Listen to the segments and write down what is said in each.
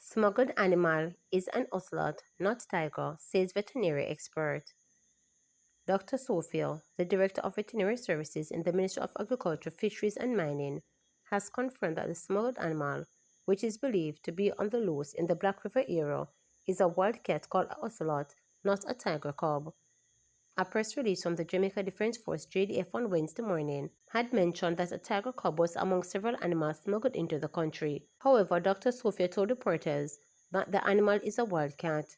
Smuggled animal is an ocelot, not tiger, says veterinary expert. Dr. Sophia, the Director of Veterinary Services in the Ministry of Agriculture, Fisheries and Mining, has confirmed that the smuggled animal, which is believed to be on the loose in the Black River area, is a wild cat called an ocelot, not a tiger cub. A press release from the Jamaica Defense Force JDF on Wednesday morning had mentioned that a tiger cub was among several animals smuggled into the country. However, Dr. Sophia told reporters that the animal is a wild cat.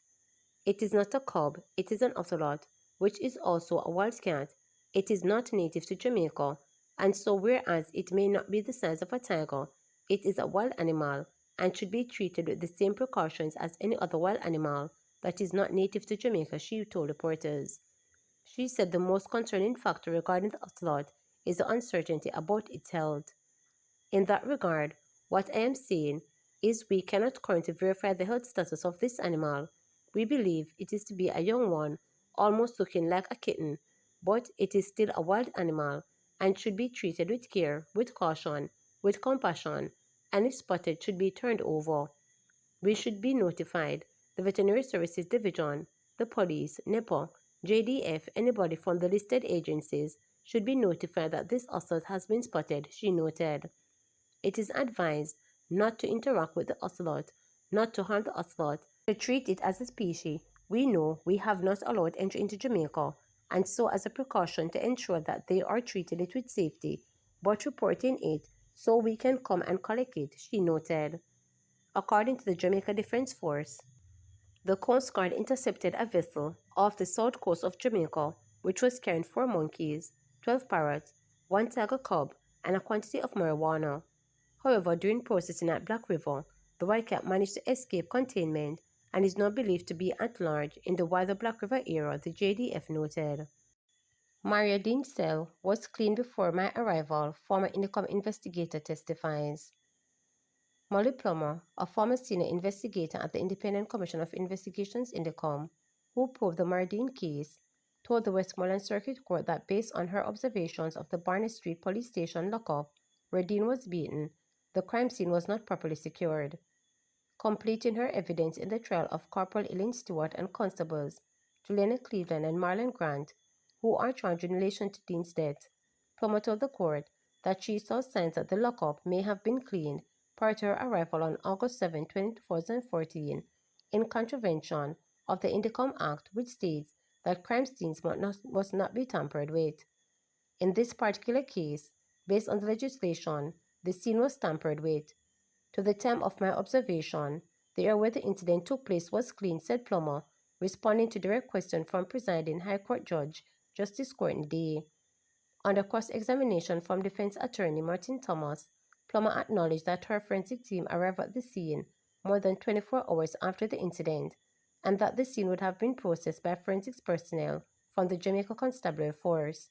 It is not a cub, it is an ocelot, which is also a wild cat. It is not native to Jamaica, and so whereas it may not be the size of a tiger, it is a wild animal and should be treated with the same precautions as any other wild animal that is not native to Jamaica, she told reporters. She said the most concerning factor regarding the ocelot is the uncertainty about its health. In that regard, what I am saying is we cannot currently verify the health status of this animal. We believe it is to be a young one, almost looking like a kitten, but it is still a wild animal and should be treated with care, with caution, with compassion, and if spotted should be turned over. We should be notified. The Veterinary Services Division, the police, NEPA, JDF, anybody from the listed agencies should be notified that this ocelot has been spotted, she noted. It is advised not to interact with the ocelot, not to harm the ocelot, to treat it as a species we know we have not allowed entry into Jamaica, and so as a precaution to ensure that they are treating it with safety, but reporting it so we can come and collect it, she noted. According to the Jamaica Defense Force, the Coast Guard intercepted a vessel off the south coast of Jamaica which was carrying 4 monkeys, 12 parrots, 1 tiger cub, and a quantity of marijuana. However, during processing at Black River, the white cat managed to escape containment and is now believed to be at large in the wider Black River area, the JDF noted. Maria Dean's cell was clean before my arrival, former Indicom investigator testifies. Molly Plummer, a former senior investigator at the Independent Commission of Investigations Indicom, who probed the Mardine case, told the Westmoreland Circuit Court that based on her observations of the Barnett Street Police Station lockup, where Dean was beaten, the crime scene was not properly secured. Completing her evidence in the trial of Corporal Elaine Stewart and constables Juliana Cleveland and Marlon Grant, who are charged in relation to Dean's death, Plummer told the court that she saw signs that the lockup may have been cleaned prior to her arrival on August 7, 2014, in contravention of the Indicom Act, which states that crime scenes must not be tampered with. In this particular case, based on the legislation, the scene was tampered with. To the time of my observation, the area where the incident took place was clean, said Plummer, responding to direct question from presiding High Court Judge Justice Courtney Day. Under cross-examination from defense attorney Martin Thomas, Plummer acknowledged that her forensic team arrived at the scene more than 24 hours after the incident, and that the scene would have been processed by forensics personnel from the Jamaica Constabulary Force.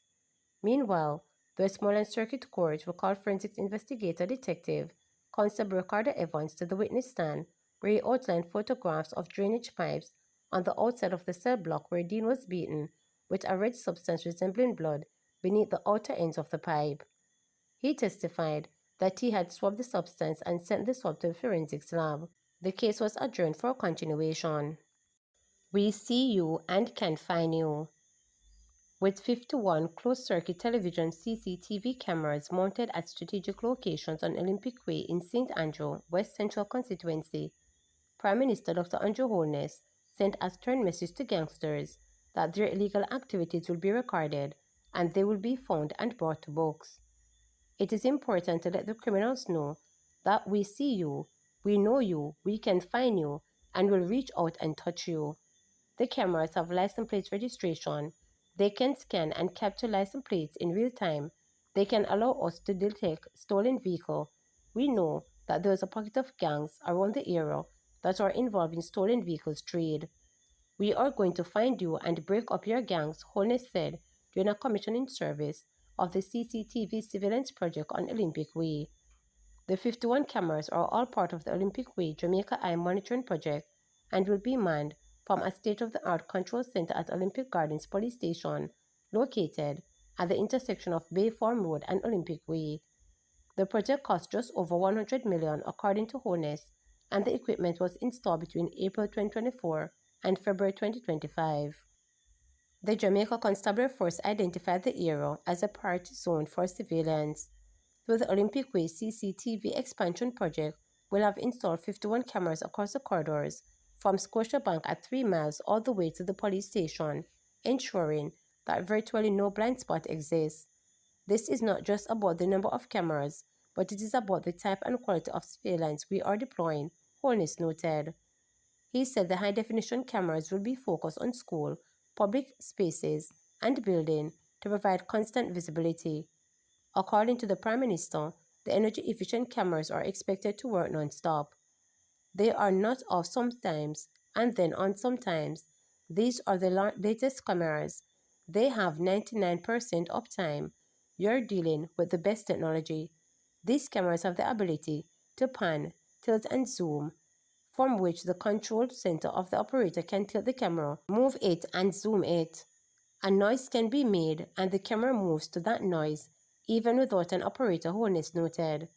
Meanwhile, the Westmoreland Circuit Court recalled forensics investigator detective Constable Ricardo Evans to the witness stand, where he outlined photographs of drainage pipes on the outside of the cell block where Dean was beaten with a red substance resembling blood beneath the outer ends of the pipe. He testified that he had swabbed the substance and sent the swab to the forensics lab. The case was adjourned for continuation. We see you and can find you. With 51 closed-circuit television CCTV cameras mounted at strategic locations on Olympic Way in St. Andrew, West Central Constituency, Prime Minister Dr. Andrew Holness sent a stern message to gangsters that their illegal activities will be recorded and they will be found and brought to books. It is important to let the criminals know that we see you, we know you, we can find you, and will reach out and touch you. The cameras have license plate registration. They can scan and capture license plates in real time. They can allow us to detect stolen vehicle. We know that there is a pocket of gangs around the area that are involved in stolen vehicles trade. We are going to find you and break up your gangs, Holness said during a commissioning service of the CCTV surveillance project on Olympic Way. The 51 cameras are all part of the Olympic Way Jamaica Eye Monitoring Project and will be manned from a state-of-the-art control center at Olympic Gardens Police Station, located at the intersection of Bayform Road and Olympic Way. The project cost just over $100 million, according to Honest, and the equipment was installed between April 2024 and February 2025. The Jamaica Constabulary Force identified the area as a priority zone for surveillance. Through the Olympic Way CCTV expansion project, will have installed 51 cameras across the corridors, from Scotiabank at 3 miles all the way to the police station, ensuring that virtually no blind spot exists. This is not just about the number of cameras, but it is about the type and quality of surveillance we are deploying, Holness noted. He said the high-definition cameras will be focused on school, public spaces, and buildings to provide constant visibility. According to the Prime Minister, the energy-efficient cameras are expected to work non-stop. They are not off sometimes and then on sometimes. These are the latest cameras. They have 99% uptime. You're dealing with the best technology. These cameras have the ability to pan, tilt, and zoom, from which the control center of the operator can tilt the camera, move it, and zoom it. A noise can be made, and the camera moves to that noise, even without an operator, Holness noted.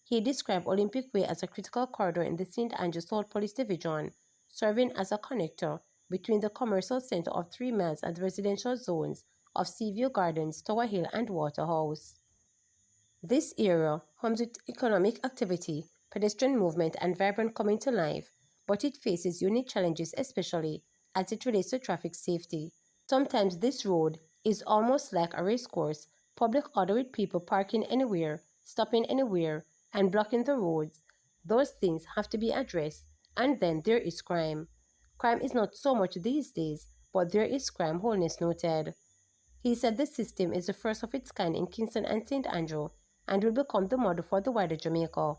He described Olympic Way as a critical corridor in the St. Andrew South Police Division, serving as a connector between the commercial center of 3 miles and the residential zones of Seaview Gardens, Tower Hill, and Waterhouse. This area hums with economic activity, pedestrian movement, and vibrant community life, but it faces unique challenges, especially as it relates to traffic safety. Sometimes this road is almost like a racecourse, public order with people parking anywhere, stopping anywhere, and blocking the roads. Those things have to be addressed. And then there is crime. Crime is not so much these days, but there is crime, Holness noted. He said the system is the first of its kind in Kingston and St. Andrew and will become the model for the wider Jamaica.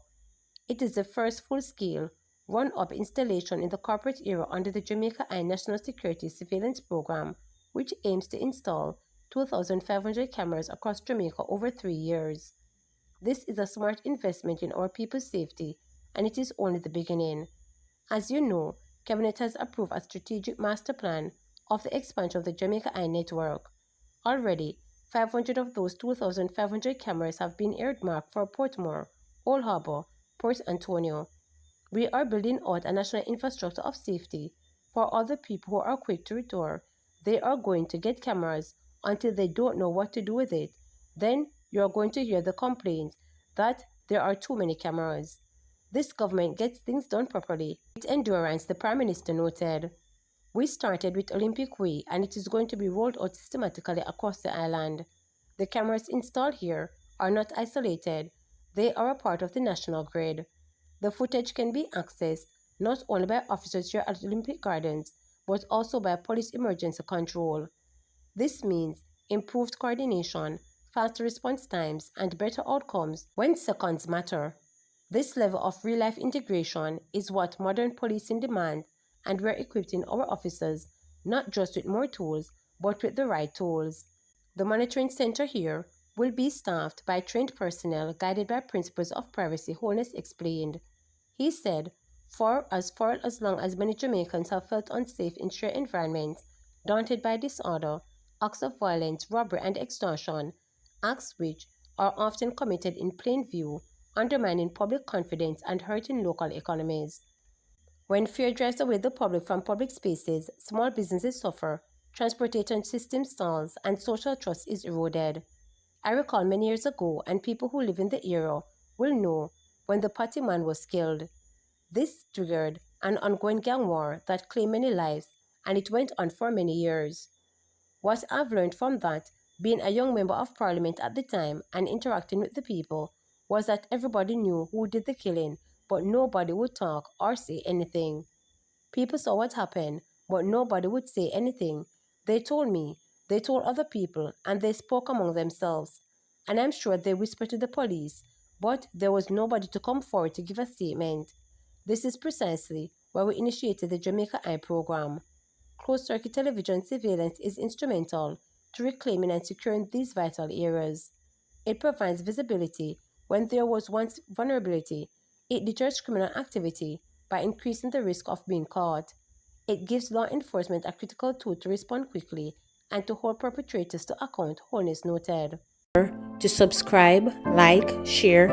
It is the first full-scale, run-up installation in the corporate era under the Jamaica Eye National Security Surveillance Program, which aims to install 2,500 cameras across Jamaica over 3 years. This is a smart investment in our people's safety, and it is only the beginning. As you know, Cabinet has approved a strategic master plan of the expansion of the Jamaica Eye network. Already, 500 of those 2,500 cameras have been earmarked for Portmore, Old Harbour, Port Antonio. We are building out a national infrastructure of safety for all the people who are quick to retort. They are going to get cameras until they don't know what to do with it. Then you are going to hear the complaints that there are too many cameras. This government gets things done properly. With endurance, the Prime Minister noted. We started with Olympic Way, and it is going to be rolled out systematically across the island. The cameras installed here are not isolated. They are a part of the national grid. The footage can be accessed not only by officers here at Olympic Gardens, but also by police emergency control. This means improved coordination, faster response times, and better outcomes when seconds matter. This level of real-life integration is what modern policing demands, and we're equipping our officers not just with more tools, but with the right tools. The monitoring center here will be staffed by trained personnel guided by principles of privacy, Holness explained. He said, for as long as many Jamaicans have felt unsafe in shared environments, daunted by disorder, acts of violence, robbery, and extortion, acts which are often committed in plain view, undermining public confidence and hurting local economies. When fear drives away the public from public spaces, small businesses suffer, transportation system stalls, and social trust is eroded. I recall many years ago, and people who live in the area will know when the party man was killed. This triggered an ongoing gang war that claimed many lives, and it went on for many years. What I've learned from that, being a young member of parliament at the time and interacting with the people, was that everybody knew who did the killing, but nobody would talk or say anything. People saw what happened, but nobody would say anything. They told me, they told other people, and they spoke among themselves. And I'm sure they whispered to the police, but there was nobody to come forward to give a statement. This is precisely why we initiated the Jamaica Eye program. Closed-circuit television surveillance is instrumental to reclaiming and securing these vital areas. It provides visibility when there was once vulnerability. It deters criminal activity by increasing the risk of being caught. It gives law enforcement a critical tool to respond quickly and to hold perpetrators to account, wholeness noted. To subscribe, like, share,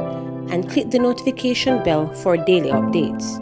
and click the notification bell for daily updates.